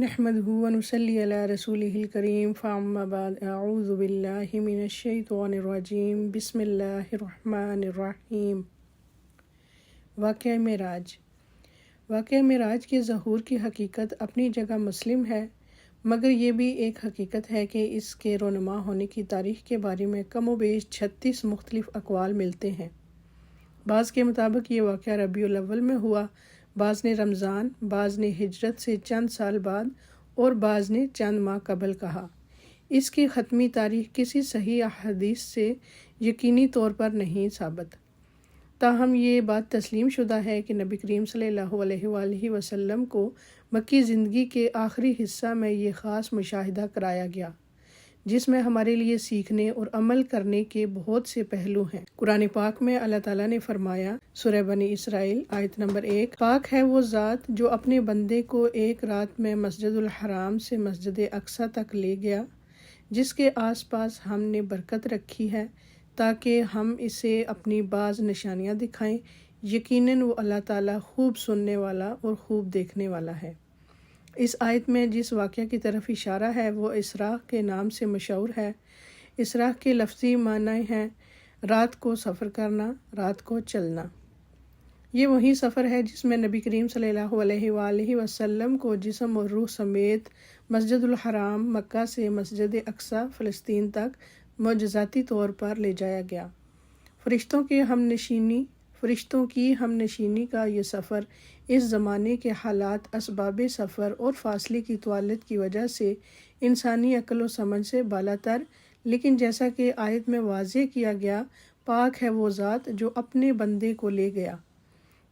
نحمدہ ونصلی علی رسولہ الکریم فاما بعد اعوذ باللہ من الشیطان الرجیم بسم اللہ الرحمن الرحیم۔ واقعہ معراج کے ظہور کی حقیقت اپنی جگہ مسلم ہے، مگر یہ بھی ایک حقیقت ہے کہ اس کے رونما ہونے کی تاریخ کے بارے میں کم و بیش 36 مختلف اقوال ملتے ہیں۔ بعض کے مطابق یہ واقعہ ربیع الاول میں ہوا، بعض نے رمضان، بعض نے ہجرت سے چند سال بعد اور بعض نے چند ماہ قبل کہا۔ اس کی حتمی تاریخ کسی صحیح احادیث سے یقینی طور پر نہیں ثابت، تاہم یہ بات تسلیم شدہ ہے کہ نبی کریم صلی اللہ علیہ وآلہ وسلم کو مکی زندگی کے آخری حصہ میں یہ خاص مشاہدہ کرایا گیا، جس میں ہمارے لیے سیکھنے اور عمل کرنے کے بہت سے پہلو ہیں۔ قرآن پاک میں اللہ تعالیٰ نے فرمایا، سورہ بنی اسرائیل آیت نمبر 1، پاک ہے وہ ذات جو اپنے بندے کو ایک رات میں مسجد الحرام سے مسجد اقصیٰ تک لے گیا، جس کے آس پاس ہم نے برکت رکھی ہے تاکہ ہم اسے اپنی بعض نشانیاں دکھائیں، یقیناً وہ اللہ تعالیٰ خوب سننے والا اور خوب دیکھنے والا ہے۔ اس آیت میں جس واقعہ کی طرف اشارہ ہے وہ اسراء کے نام سے مشہور ہے۔ اسراء کے لفظی معنی ہیں رات کو سفر کرنا، رات کو چلنا۔ یہ وہی سفر ہے جس میں نبی کریم صلی اللہ علیہ وآلہ وسلم کو جسم اور روح سمیت مسجد الحرام مکہ سے مسجد اقصیٰ فلسطین تک معجزاتی طور پر لے جایا گیا۔ فرشتوں کی ہم نشینی کا یہ سفر اس زمانے کے حالات، اسباب سفر اور فاصلے کی طوالت کی وجہ سے انسانی عقل و سمجھ سے بالاتر، لیکن جیسا کہ آیت میں واضح کیا گیا، پاک ہے وہ ذات جو اپنے بندے کو لے گیا۔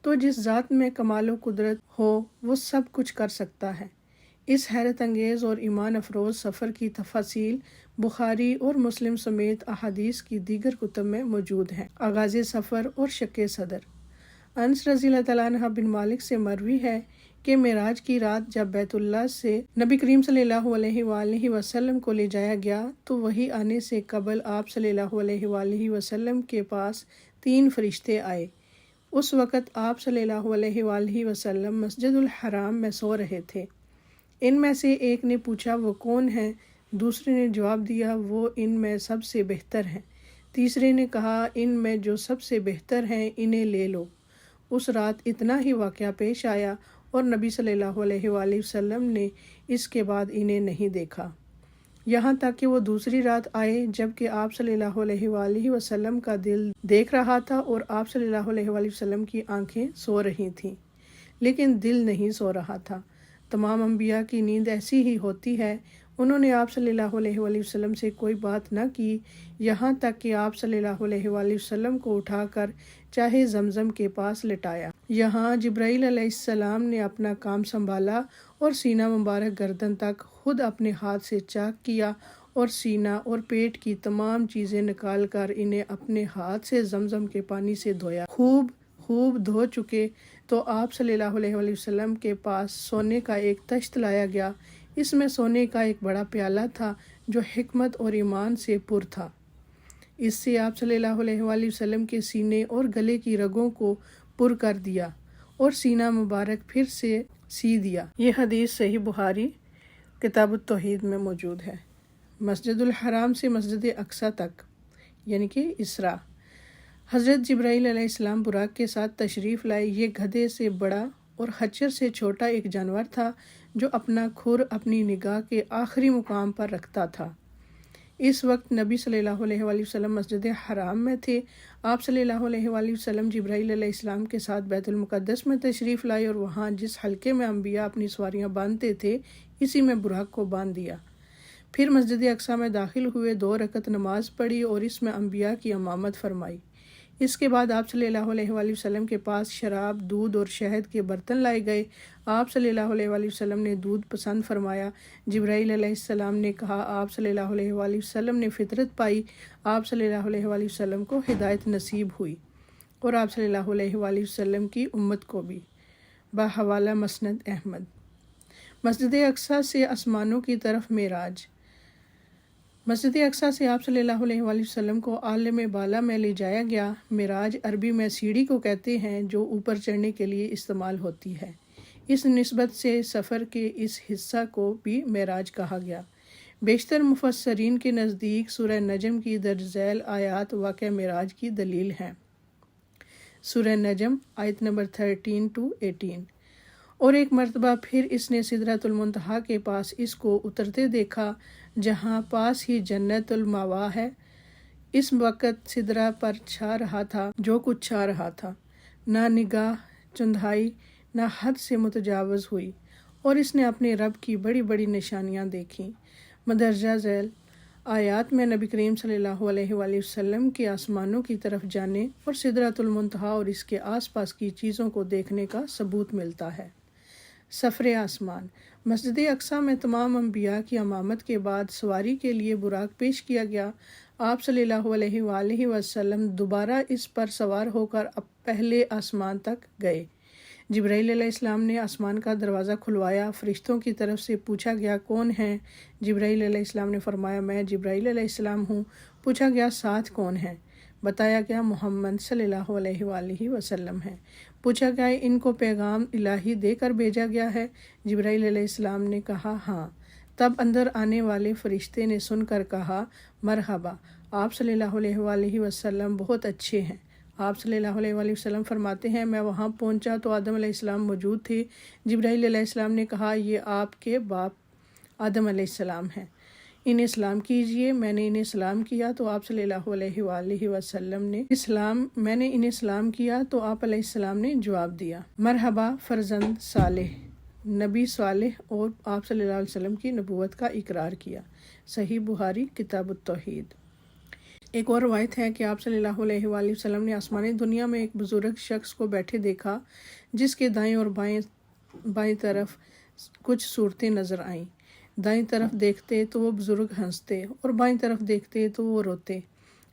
تو جس ذات میں کمال و قدرت ہو وہ سب کچھ کر سکتا ہے۔ اس حیرت انگیز اور ایمان افروز سفر کی تفاصیل بخاری اور مسلم سمیت احادیث کی دیگر کتب میں موجود ہیں۔ آغاز سفر اور شق صدر۔ انس رضی اللہ تعالیٰ عنہ بن مالک سے مروی ہے کہ معراج کی رات جب بیت اللہ سے نبی کریم صلی اللہ علیہ وآلہ وسلم کو لے جایا گیا تو وحی آنے سے قبل آپ صلی اللہ علیہ وآلہ وسلم کے پاس 3 فرشتے آئے۔ اس وقت آپ صلی اللہ علیہ وآلہ وسلم مسجد الحرام میں سو رہے تھے۔ ان میں سے ایک نے پوچھا وہ کون ہیں؟ دوسرے نے جواب دیا وہ ان میں سب سے بہتر ہیں۔ تیسرے نے کہا ان میں جو سب سے بہتر ہیں انہیں لے لو۔ اس رات اتنا ہی واقعہ پیش آیا اور نبی صلی اللہ علیہ وآلہ وسلم نے اس کے بعد انہیں نہیں دیکھا، یہاں تک کہ وہ دوسری رات آئے جب کہ آپ صلی اللہ علیہ وآلہ وسلم کا دل دیکھ رہا تھا اور آپ صلی اللہ علیہ وآلہ وسلم کی آنکھیں سو رہی تھیں، لیکن دل نہیں سو رہا تھا۔ تمام انبیاء کی نیند ایسی ہی ہوتی ہے۔ انہوں نے آپ صلی اللہ علیہ وآلہ وسلم سے کوئی بات نہ کی، یہاں تک کہ آپ صلی اللہ علیہ وآلہ وسلم کو اٹھا کر چاہے زمزم کے پاس لٹایا۔ یہاں جبرائیل علیہ السلام نے اپنا کام سنبھالا اور سینہ مبارک گردن تک خود اپنے ہاتھ سے چاک کیا اور سینہ اور پیٹ کی تمام چیزیں نکال کر انہیں اپنے ہاتھ سے زمزم کے پانی سے دھویا۔ خوب دھو چکے تو آپ صلی اللہ علیہ وآلہ وسلم کے پاس سونے کا ایک تشت لایا گیا۔ اس میں سونے کا ایک بڑا پیالہ تھا جو حکمت اور ایمان سے پر تھا۔ اس سے آپ صلی اللہ علیہ وآلہ وسلم کے سینے اور گلے کی رگوں کو پر کر دیا اور سینہ مبارک پھر سے سی دیا۔ یہ حدیث صحیح بخاری کتاب التوحید میں موجود ہے۔ مسجد الحرام سے مسجد اقصیٰ تک یعنی کہ اسراء۔ حضرت جبرائیل علیہ السلام براق کے ساتھ تشریف لائے۔ یہ گدھے سے بڑا اور خچر سے چھوٹا ایک جانور تھا جو اپنا کھر اپنی نگاہ کے آخری مقام پر رکھتا تھا۔ اس وقت نبی صلی اللہ علیہ وآلہ وسلم مسجد حرام میں تھے۔ آپ صلی اللہ علیہ وآلہ وسلم جبرائیل علیہ السلام کے ساتھ بیت المقدس میں تشریف لائے اور وہاں جس حلقے میں انبیاء اپنی سواریاں باندھتے تھے اسی میں براق کو باندھ دیا۔ پھر مسجد اقصیٰ میں داخل ہوئے، 2 رکعت نماز پڑھی اور اس میں انبیاء کی امامت فرمائی۔ اس کے بعد آپ صلی اللہ علیہ وآلہ وسلم کے پاس شراب، دودھ اور شہد کے برتن لائے گئے۔ آپ صلی اللہ علیہ وآلہ وسلم نے دودھ پسند فرمایا۔ جبرائیل علیہ السلام نے کہا آپ صلی اللہ علیہ وآلہ وسلم نے فطرت پائی۔ آپ صلی اللہ علیہ وآلہ وسلم کو ہدایت نصیب ہوئی اور آپ صلی اللہ علیہ وآلہ وسلم کی امت کو بھی۔ بحوالہ مسند احمد۔ مسجد اقصیٰ سے آسمانوں کی طرف معراج۔ مسجد اقصیٰ سے آپ صلی اللہ علیہ وآلہ وسلم کو عالم بالا میں لے جایا گیا۔ معراج عربی میں سیڑھی کو کہتے ہیں جو اوپر چڑھنے کے لیے استعمال ہوتی ہے۔ اس نسبت سے سفر کے اس حصہ کو بھی معراج کہا گیا۔ بیشتر مفسرین کے نزدیک سورہ نجم کی درج ذیل آیات واقع معراج کی دلیل ہیں۔ سورہ نجم آیت نمبر 13 to 18۔ اور ایک مرتبہ پھر اس نے سدرۃ المنتہا کے پاس اس کو اترتے دیکھا جہاں پاس ہی جنت المأوا ہے۔ اس وقت سدرہ پر چھا رہا تھا جو کچھ چھا رہا تھا، نہ نگاہ چندھائی نہ حد سے متجاوز ہوئی، اور اس نے اپنے رب کی بڑی بڑی نشانیاں دیکھیں۔ مندرجہ ذیل آیات میں نبی کریم صلی اللہ علیہ وآلہ وسلم کے آسمانوں کی طرف جانے اور سدرۃ المنتہا اور اس کے آس پاس کی چیزوں کو دیکھنے کا ثبوت ملتا ہے۔ سفر آسمان۔ مسجد اقصیٰ میں تمام انبیاء کی امامت کے بعد سواری کے لیے براق پیش کیا گیا۔ آپ صلی اللہ علیہ وآلہ وسلم دوبارہ اس پر سوار ہو کر پہلے آسمان تک گئے۔ جبرائیل علیہ السلام نے آسمان کا دروازہ کھلوایا۔ فرشتوں کی طرف سے پوچھا گیا کون ہیں؟ جبرائیل علیہ السلام نے فرمایا میں جبرائیل علیہ السلام ہوں۔ پوچھا گیا ساتھ کون ہیں؟ بتایا گیا محمد صلی اللہ علیہ وآلہ وسلم ہیں۔ پوچھا گیا ان کو پیغام الہی دے کر بھیجا گیا ہے؟ جبرائیل علیہ السلام نے کہا ہاں۔ تب اندر آنے والے فرشتے نے سن کر کہا مرحبا، آپ صلی اللہ علیہ وآلہ وسلم بہت اچھے ہیں۔ آپ صلی اللہ علیہ وآلہ وسلم فرماتے ہیں میں وہاں پہنچا تو آدم علیہ السلام موجود تھے۔ جبرائیل علیہ السلام نے کہا یہ آپ کے باپ آدم علیہ السلام ہیں، انہیں سلام کیجئے۔ میں نے انہیں سلام کیا تو آپ صلی اللہ علیہ وآلہ وسلم نے میں نے انہیں سلام کیا تو آپ علیہ السلام نے جواب دیا مرحبا فرزند صالح، نبی صالح، اور آپ صلی اللہ علیہ وسلم کی نبوت کا اقرار کیا۔ صحیح بخاری کتاب التوحید۔ ایک اور روایت ہے کہ آپ صلی اللہ علیہ وآلہ وسلم نے آسمانی دنیا میں ایک بزرگ شخص کو بیٹھے دیکھا جس کے دائیں اور بائیں طرف کچھ صورتیں نظر آئیں۔ دائیں طرف دیکھتے تو وہ بزرگ ہنستے اور بائیں طرف دیکھتے تو وہ روتے۔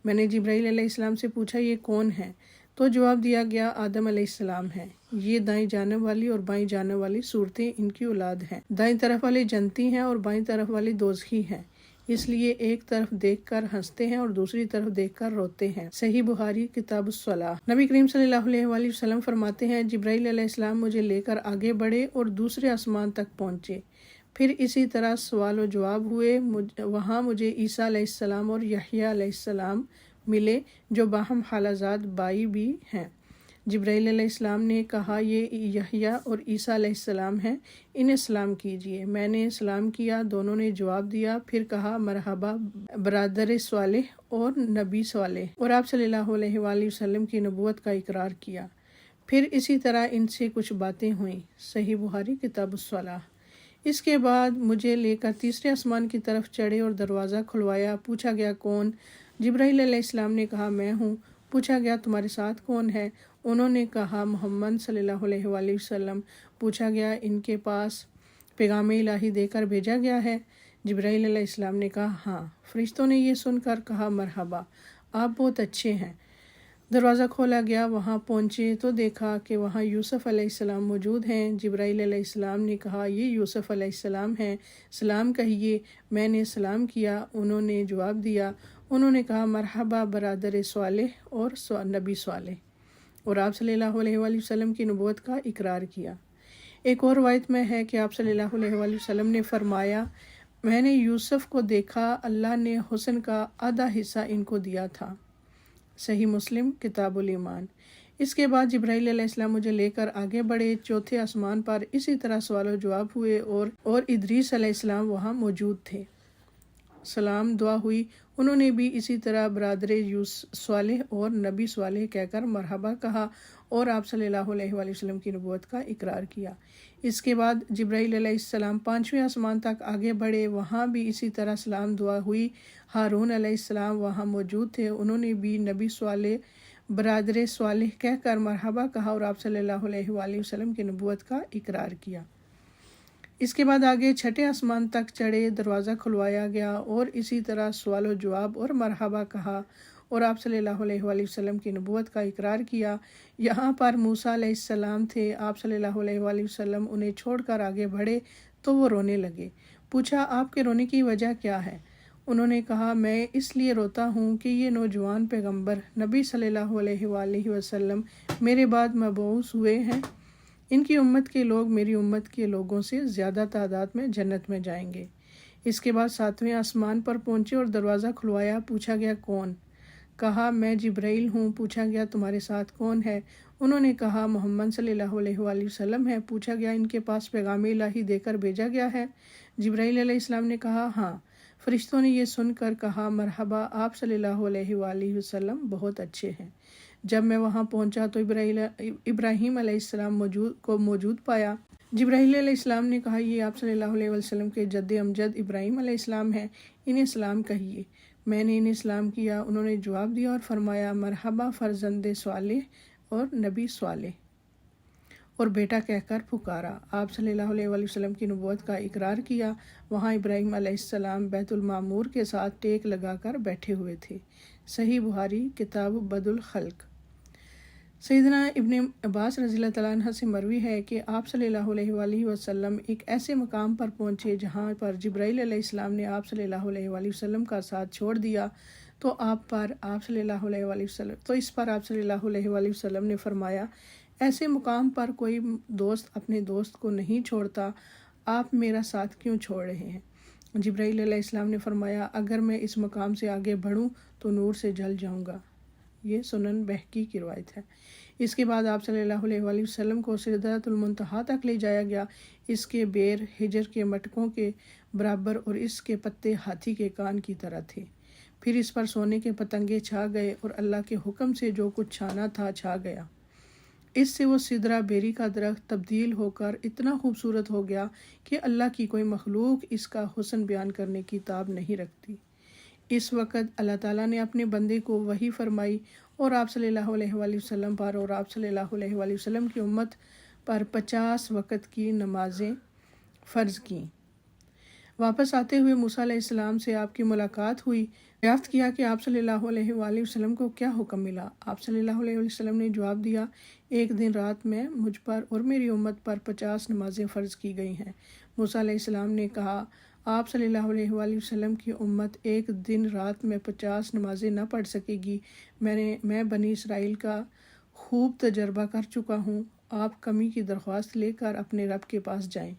میں نے جبرائیل علیہ السلام سے پوچھا یہ کون ہیں؟ تو جواب دیا گیا آدم علیہ السلام ہیں۔ یہ دائیں جانب والی اور بائیں جانب والی صورتیں ان کی اولاد ہیں۔ دائیں طرف والے جنتی ہیں اور بائیں طرف والی دوزخی ہیں، اس لیے ایک طرف دیکھ کر ہنستے ہیں اور دوسری طرف دیکھ کر روتے ہیں۔ صحیح بخاری کتاب الصلاۃ۔ نبی کریم صلی اللہ علیہ وآلہ وسلم فرماتے ہیں جبرائیل علیہ السلام مجھے لے کر آگے بڑھے اور دوسرے آسمان تک پہنچے۔ پھر اسی طرح سوال و جواب ہوئے۔ وہاں مجھے عیسیٰ علیہ السلام اور یحییٰ علیہ السلام ملے جو باہم خالہ زاد بھائی بھی ہیں۔ جبرائیل علیہ السلام نے کہا یہ یحییٰ اور عیسیٰ علیہ السلام ہیں، انہیں سلام کیجیے۔ میں نے سلام کیا، دونوں نے جواب دیا۔ پھر کہا مرحبا برادر صالح اور نبی صالح، اور آپ صلی اللہ علیہ وآلہ وسلم کی نبوت کا اقرار کیا۔ پھر اسی طرح ان سے کچھ باتیں ہوئیں۔ صحیح بخاری کتاب الصلاۃ۔ اس کے بعد مجھے لے کر تیسرے آسمان کی طرف چڑھے اور دروازہ کھلوایا۔ پوچھا گیا کون؟ جبرائیل علیہ السلام نے کہا میں ہوں۔ پوچھا گیا تمہارے ساتھ کون ہے؟ انہوں نے کہا محمد صلی اللہ علیہ وآلہ وسلم۔ پوچھا گیا ان کے پاس پیغام الہی دے کر بھیجا گیا ہے؟ جبرائیل علیہ السلام نے کہا ہاں۔ فرشتوں نے یہ سن کر کہا مرحبا، آپ بہت اچھے ہیں۔ دروازہ کھولا گیا، وہاں پہنچے تو دیکھا کہ وہاں یوسف علیہ السلام موجود ہیں۔ جبرائیل علیہ السلام نے کہا یہ یوسف علیہ السلام ہیں، سلام کہیے۔ میں نے سلام کیا، انہوں نے جواب دیا۔ انہوں نے کہا مرحبا برادر صالح اور نبی صالح، اور آپ صلی اللہ علیہ وآلہ وسلم کی نبوت کا اقرار کیا۔ ایک اور روایت میں ہے کہ آپ صلی اللہ علیہ وآلہ وسلم نے فرمایا میں نے یوسف کو دیکھا، اللہ نے حسن کا آدھا حصہ ان کو دیا تھا۔ صحیح مسلم کتاب الایمان۔ اس کے بعد جبرائیل علیہ السلام مجھے لے کر آگے بڑھے۔ چوتھے آسمان پر اسی طرح سوال و جواب ہوئے اور ادریس علیہ السلام وہاں موجود تھے۔ سلام دعا ہوئی، انہوں نے بھی اسی طرح برادر صالح اور نبی صالح کہہ کر مرحبا کہا اور آپ صلی اللہ علیہ وآلہ وسلم کی نبوت کا اقرار کیا۔ اس کے بعد جبرائیل علیہ السلام پانچویں آسمان تک آگے بڑھے، وہاں بھی اسی طرح سلام دعا ہوئی۔ ہارون علیہ السلام وہاں موجود تھے، انہوں نے بھی نبی صالح برادر صالح کہہ کر مرحبا کہا اور آپ صلی اللہ علیہ وآلہ وسلم کی نبوت کا اقرار کیا۔ اس کے بعد آگے چھٹے آسمان تک چڑھے، دروازہ کھلوایا گیا اور اسی طرح سوال و جواب اور مرحبا کہا اور آپ صلی اللہ علیہ وآلہ وسلم کی نبوت کا اقرار کیا۔ یہاں پر موسیٰ علیہ السلام تھے، آپ صلی اللہ علیہ وآلہ وسلم انہیں چھوڑ کر آگے بڑھے تو وہ رونے لگے۔ پوچھا آپ کے رونے کی وجہ کیا ہے؟ انہوں نے کہا میں اس لیے روتا ہوں کہ یہ نوجوان پیغمبر نبی صلی اللہ علیہ وآلہ وسلم میرے بعد مبعوث ہوئے ہیں، ان کی امت کے لوگ میری امت کے لوگوں سے زیادہ تعداد میں جنت میں جائیں گے۔ اس کے بعد 7ویں آسمان پر پہنچے اور دروازہ کھلوایا۔ پوچھا گیا کون؟ کہا میں جبرائیل ہوں۔ پوچھا گیا تمہارے ساتھ کون ہے؟ انہوں نے کہا محمد صلی اللہ علیہ وآلہ وسلم ہے۔ پوچھا گیا ان کے پاس پیغام الہی دے کر بھیجا گیا ہے؟ جبرائیل علیہ السلام نے کہا ہاں۔ فرشتوں نے یہ سن کر کہا مرحبا، آپ صلی اللہ علیہ وآلہ وسلم بہت اچھے ہیں۔ جب میں وہاں پہنچا تو ابراہیم علیہ السلام موجود پایا۔ جبرائیل علیہ السلام نے کہا یہ آپ صلی اللہ علیہ وسلم کے جد امجد ابراہیم علیہ السلام ہیں، انہیں سلام کہیے۔ میں نے انہیں سلام کیا۔ انہوں نے جواب دیا اور فرمایا مرحبا فرزند صالح اور نبی صالح، اور بیٹا کہہ کر پکارا۔ آپ صلی اللہ علیہ وآلہ وسلم کی نبوت کا اقرار کیا۔ وہاں ابراہیم علیہ السلام بیت المعمور کے ساتھ ٹیک لگا کر بیٹھے ہوئے تھے۔ صحیح بخاری کتاب بدء الخلق۔ سیدنا ابن عباس رضی اللہ تعالیٰ عنہ سے مروی ہے کہ آپ صلی اللہ علیہ وآلہ وسلم ایک ایسے مقام پر پہنچے جہاں پر جبرائیل علیہ السلام نے آپ صلی اللہ علیہ وآلہ وسلم کا ساتھ چھوڑ دیا، تو اس پر آپ صلی اللہ علیہ وآلہ وسلم نے فرمایا ایسے مقام پر کوئی دوست اپنے دوست کو نہیں چھوڑتا، آپ میرا ساتھ کیوں چھوڑ رہے ہیں؟ جبرائیل علیہ السلام نے فرمایا اگر میں اس مقام سے آگے بڑھوں تو نور سے جل جاؤں گا۔ یہ سنن بہقی کی روایت ہے۔ اس کے بعد آپ صلی اللہ علیہ وآلہ وسلم کو سدرۃ المنتہا تک لے جایا گیا۔ اس کے بیر ہجر کے مٹکوں کے برابر اور اس کے پتے ہاتھی کے کان کی طرح تھے۔ پھر اس پر سونے کے پتنگے چھا گئے اور اللہ کے حکم سے جو کچھ چھانا تھا چھا گیا۔ اس سے وہ سدرہ بیری کا درخت تبدیل ہو کر اتنا خوبصورت ہو گیا کہ اللہ کی کوئی مخلوق اس کا حسن بیان کرنے کی تاب نہیں رکھتی۔ اس وقت اللہ تعالیٰ نے اپنے بندے کو وحی فرمائی اور آپ صلی اللہ علیہ وآلہ وسلم پر اور آپ صلی اللہ علیہ وآلہ وسلم کی امت پر 50 وقت کی نمازیں فرض کیں۔ واپس آتے ہوئے موسیٰ علیہ السلام سے آپ کی ملاقات ہوئی۔ دریافت کیا کہ آپ صلی اللہ علیہ وآلہ وسلم کو کیا حکم ملا؟ آپ صلی اللہ علیہ وسلم نے جواب دیا ایک دن رات میں مجھ پر اور میری امت پر 50 نمازیں فرض کی گئی ہیں۔ موسیٰ علیہ السلام نے کہا آپ صلی اللہ علیہ وآلہ وسلم کی امت ایک دن رات میں 50 نمازیں نہ پڑھ سکے گی۔ میں بنی اسرائیل کا خوب تجربہ کر چکا ہوں، آپ کمی کی درخواست لے کر اپنے رب کے پاس جائیں۔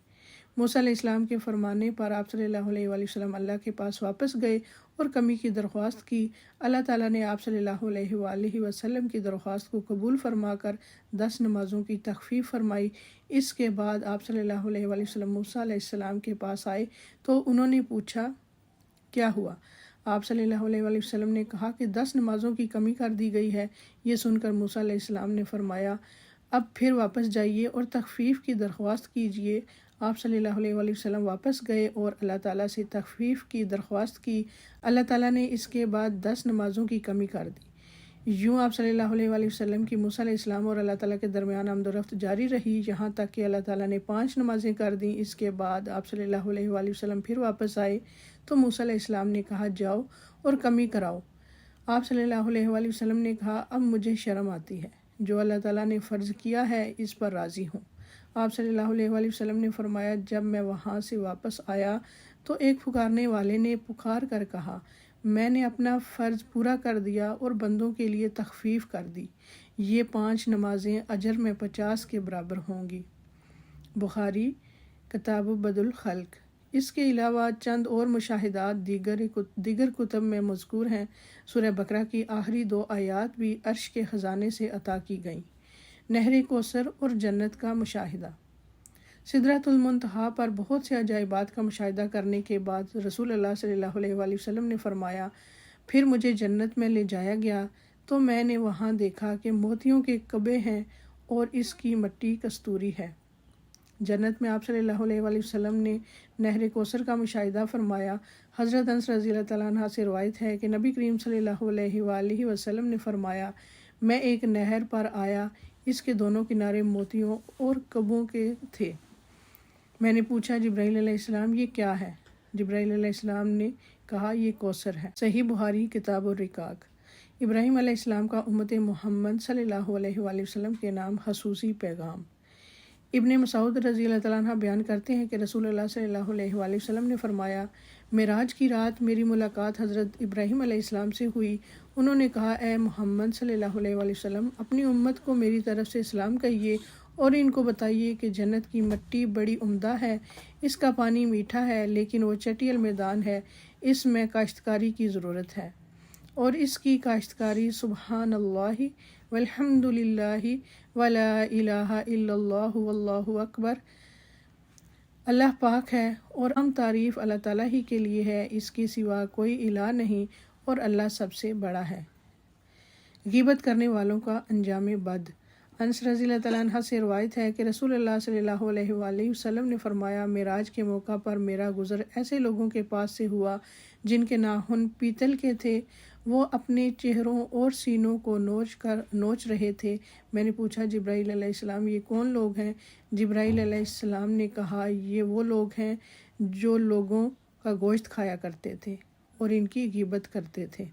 موسیٰ علیہ السلام کے فرمانے پر آپ صلی اللہ علیہ وآلہ وسلم اللہ کے پاس واپس گئے اور کمی کی درخواست کی۔ اللہ تعالیٰ نے آپ صلی اللہ علیہ وآلہ وسلم کی درخواست کو قبول فرما کر 10 نمازوں کی تخفیف فرمائی۔ اس کے بعد آپ صلی اللہ علیہ وآلہ وسلم موسیٰ علیہ السلام کے پاس آئے تو انہوں نے پوچھا کیا ہوا؟ آپ صلی اللہ علیہ وآلہ وسلم نے کہا کہ 10 نمازوں کی کمی کر دی گئی ہے۔ یہ سن کر موسیٰ علیہ السلام نے فرمایا اب پھر واپس جائیے اور تخفیف کی درخواست کیجیے۔ آپ صلی اللہ علیہ وآلہ وسلم واپس گئے اور اللہ تعالیٰ سے تخفیف کی درخواست کی۔ اللہ تعالیٰ نے اس کے بعد 10 نمازوں کی کمی کر دی۔ یوں آپ صلی اللہ علیہ وآلہ وسلم کی موسیٰ علیہ السلام اور اللہ تعالیٰ کے درمیان آمد و رفت جاری رہی، یہاں تک کہ اللہ تعالیٰ نے 5 نمازیں کر دیں۔ اس کے بعد آپ صلی اللہ علیہ وآلہ وسلم پھر واپس آئے تو موسیٰ علیہ السلام نے کہا جاؤ اور کمی کراؤ۔ آپ صلی اللہ علیہ وآلہ وسلم نے کہا اب مجھے شرم آتی ہے، جو اللہ تعالیٰ نے فرض کیا ہے اس پر راضی ہوں۔ آپ صلی اللہ علیہ وآلہ وسلم نے فرمایا جب میں وہاں سے واپس آیا تو ایک پکارنے والے نے پکار کر کہا میں نے اپنا فرض پورا کر دیا اور بندوں کے لیے تخفیف کر دی، یہ 5 نمازیں اجر میں 50 کے برابر ہوں گی۔ بخاری کتاب بدء الخلق۔ اس کے علاوہ چند اور مشاہدات دیگر کتب میں مذکور ہیں۔ سورہ بقرہ کی آخری 2 آیات بھی عرش کے خزانے سے عطا کی گئیں۔ نہر کوثر اور جنت کا مشاہدہ۔ سدرۃ المنتہا پر بہت سے عجائبات کا مشاہدہ کرنے کے بعد رسول اللہ صلی اللہ علیہ وآلہ وسلم نے فرمایا پھر مجھے جنت میں لے جایا گیا تو میں نے وہاں دیکھا کہ موتیوں کے کعبے ہیں اور اس کی مٹی کستوری ہے۔ جنت میں آپ صلی اللہ علیہ وآلہ وسلم نے نہر کوثر کا مشاہدہ فرمایا۔ حضرت انس رضی اللہ تعالیٰ عنہ سے روایت ہے کہ نبی کریم صلی اللہ علیہ وآلہ وسلم نے فرمایا میں ایک نہر پر آیا، اس کے دونوں کنارے موتیوں اور کعبوں کے تھے۔ میں نے پوچھا جبرائیل علیہ السلام یہ کیا ہے؟ جبرائیل علیہ السلام نے کہا یہ کوثر ہے۔ صحیح بخاری کتاب الرقاق۔ ابراہیم علیہ السلام کا امت محمد صلی اللہ علیہ وآلہ وسلم کے نام خصوصی پیغام۔ ابن مسعود رضی اللہ تعالیٰ عنہ بیان کرتے ہیں کہ رسول اللہ صلی اللہ علیہ وآلہ وسلم نے فرمایا معراج کی رات میری ملاقات حضرت ابراہیم علیہ السلام سے ہوئی۔ انہوں نے کہا اے محمد صلی اللہ علیہ وآلہ وسلم اپنی امت کو میری طرف سے سلام کہیے اور ان کو بتائیے کہ جنت کی مٹی بڑی عمدہ ہے، اس کا پانی میٹھا ہے لیکن وہ چٹیل میدان ہے، اس میں کاشتکاری کی ضرورت ہے، اور اس کی کاشتکاری سبحان اللہ والحمد للہ ولا الہ الا اللہ واللہ اکبر، اللہ پاک ہے اور ہم تعریف اللہ تعالیٰ ہی کے لیے ہے، اس کے سوا کوئی الہ نہیں اور اللہ سب سے بڑا ہے۔ غیبت کرنے والوں کا انجام بد۔ انس رضی اللہ تعالیٰ عنہ سے روایت ہے کہ رسول اللہ صلی اللہ علیہ وآلہ وسلم نے فرمایا، معراج کے موقع پر میرا گزر ایسے لوگوں کے پاس سے ہوا جن کے ناخن پیتل کے تھے، وہ اپنے چہروں اور سینوں کو نوچ رہے تھے۔ میں نے پوچھا جبرائیل علیہ السلام یہ کون لوگ ہیں؟ جبرائیل علیہ السلام نے کہا یہ وہ لوگ ہیں جو لوگوں کا گوشت کھایا کرتے تھے اور ان کی غیبت کرتے تھے۔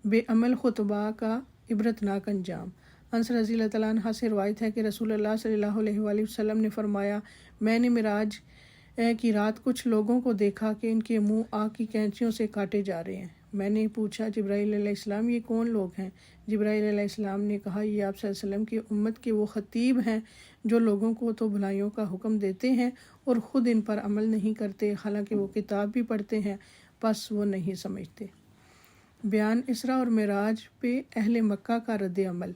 بے عمل خطبہ کا عبرتناک انجام۔ انس رضی اللہ تعالیٰ عنہ سے روایت ہے کہ رسول اللہ صلی اللہ علیہ وآلہ وسلم نے فرمایا، میں نے معراج کی رات کچھ لوگوں کو دیکھا کہ ان کے منہ آگ کی کینچیوں سے کاٹے جا رہے ہیں۔ میں نے پوچھا جبرائیل علیہ السلام یہ کون لوگ ہیں؟ جبرائیل علیہ السلام نے کہا یہ آپ صلی اللہ علیہ وسلم کی امت کے وہ خطیب ہیں جو لوگوں کو تو بھلائیوں کا حکم دیتے ہیں اور خود ان پر عمل نہیں کرتے، حالانکہ وہ کتاب بھی پڑھتے ہیں، پس وہ نہیں سمجھتے۔ بیان اسراء اور معراج پہ اہل مکہ کا رد عمل۔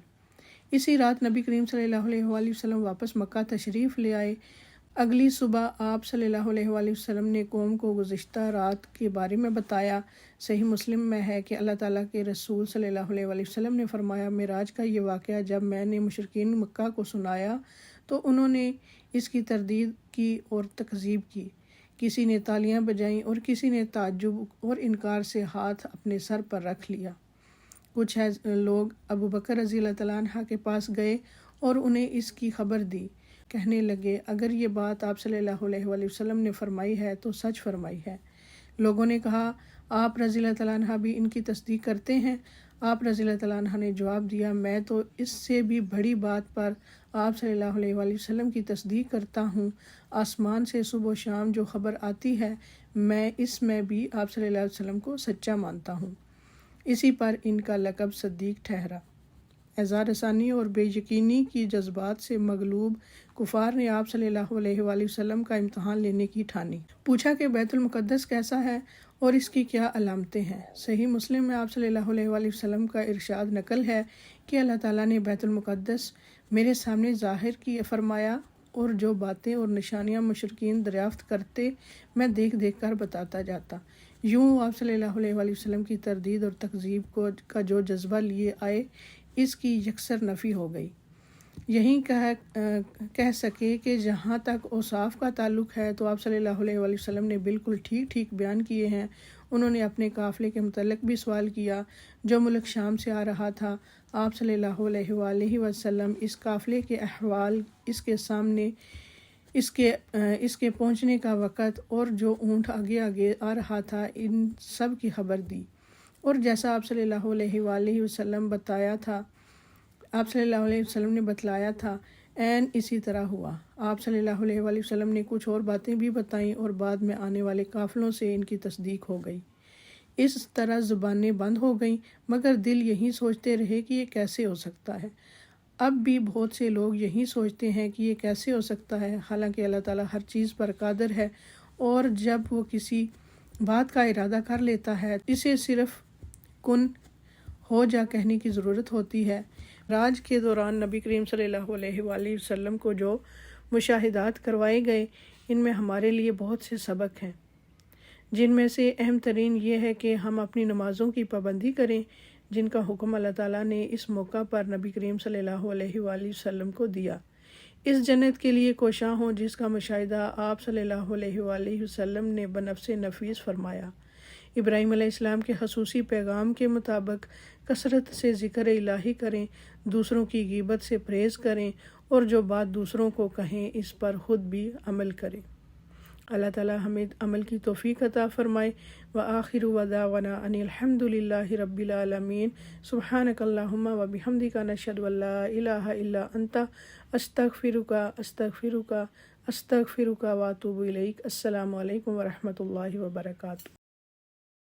اسی رات نبی کریم صلی اللہ علیہ وآلہ وسلم واپس مکہ تشریف لے آئے۔ اگلی صبح آپ صلی اللہ علیہ وآلہ وسلم نے قوم کو گزشتہ رات کے بارے میں بتایا۔ صحیح مسلم میں ہے کہ اللہ تعالیٰ کے رسول صلی اللہ علیہ وآلہ وسلم نے فرمایا، معراج کا یہ واقعہ جب میں نے مشرکین مکہ کو سنایا تو انہوں نے اس کی تردید کی اور تکذیب کی، کسی نے تالیاں بجائیں اور کسی نے تعجب اور انکار سے ہاتھ اپنے سر پر رکھ لیا۔ کچھ لوگ ابو بکر رضی اللہ تعالیٰ عنہ کے پاس گئے اور انہیں اس کی خبر دی، کہنے لگے اگر یہ بات آپ صلی اللہ علیہ وآلہ وسلم نے فرمائی ہے تو سچ فرمائی ہے۔ لوگوں نے کہا آپ رضی اللہ تعالیٰ عنہ بھی ان کی تصدیق کرتے ہیں؟ آپ رضی اللہ تعالیٰ عنہ نے جواب دیا، میں تو اس سے بھی بڑی بات پر آپ صلی اللہ علیہ وآلہ وسلم کی تصدیق کرتا ہوں، آسمان سے صبح و شام جو خبر آتی ہے میں اس میں بھی آپ صلی اللہ علیہ وسلم کو سچا مانتا ہوں۔ اسی پر ان کا لقب صدیق ٹھہرا۔ اعزار رسانی اور بے یقینی کی جذبات سے مغلوب کفار نے آپ صلی اللہ علیہ وآلہ وسلم کا امتحان لینے کی ٹھانی۔ پوچھا کہ بیت المقدس کیسا ہے اور اس کی کیا علامتیں ہیں؟ صحیح مسلم میں آپ صلی اللہ علیہ وآلہ وسلم کا ارشاد نقل ہے کہ اللہ تعالیٰ نے بیت المقدس میرے سامنے ظاہر کی فرمایا اور جو باتیں اور نشانیاں مشرکین دریافت کرتے میں دیکھ دیکھ کر بتاتا جاتا۔ یوں آپ صلی اللہ علیہ وآلہ وسلم کی تردید اور تکذیب کا جو جذبہ لیے آئے اس کی یکسر نفی ہو گئی۔ یہیں کہہ سکے کہ جہاں تک اوصاف کا تعلق ہے تو آپ صلی اللہ علیہ وآلہ وسلم نے بالکل ٹھیک ٹھیک بیان کیے ہیں۔ انہوں نے اپنے قافلے کے متعلق بھی سوال کیا جو ملک شام سے آ رہا تھا۔ آپ صلی اللہ علیہ وآلہ وسلم اس قافلے کے احوال، اس کے سامنے اس کے پہنچنے کا وقت اور جو اونٹ آگے آگے آ رہا تھا ان سب کی خبر دی، اور جیسا آپ صلی اللہ علیہ وآلہ وسلم آپ صلی اللہ علیہ وسلم نے بتلایا تھا عین اسی طرح ہوا۔ آپ صلی اللہ علیہ وآلہ وسلم نے کچھ اور باتیں بھی بتائیں اور بعد میں آنے والے قافلوں سے ان کی تصدیق ہو گئی۔ اس طرح زبانیں بند ہو گئیں، مگر دل یہی سوچتے رہے کہ یہ کیسے ہو سکتا ہے۔ اب بھی بہت سے لوگ یہی سوچتے ہیں کہ یہ کیسے ہو سکتا ہے، حالانکہ اللہ تعالیٰ ہر چیز پر قادر ہے، اور جب وہ کسی بات کا ارادہ کر لیتا ہے اسے صرف کن ہو جا کہنے کی ضرورت ہوتی ہے۔ معراج کے دوران نبی کریم صلی اللہ علیہ وآلہ وسلم کو جو مشاہدات کروائے گئے ان میں ہمارے لیے بہت سے سبق ہیں، جن میں سے اہم ترین یہ ہے کہ ہم اپنی نمازوں کی پابندی کریں جن کا حکم اللہ تعالیٰ نے اس موقع پر نبی کریم صلی اللہ علیہ وآلہ وسلم کو دیا۔ اس جنت کے لیے کوشاں ہوں جس کا مشاہدہ آپ صلی اللہ علیہ وآلہ وسلم نے بنفس نفیس فرمایا۔ ابراہیم علیہ السلام کے خصوصی پیغام کے مطابق کثرت سے ذکر الہی کریں، دوسروں کی غیبت سے پرہیز کریں اور جو بات دوسروں کو کہیں اس پر خود بھی عمل کریں۔ اللہ تعالیٰ ہمیں عمل کی توفیق عطا فرمائے۔ وآخر دعوانا ان الحمد للہ رب العالمین۔ سبحانک اللہم وبحمدک نشہد ان لا الہ الا انت استغفرک واتوب الیک۔ السلام علیکم ورحمۃ اللہ وبرکاتہ۔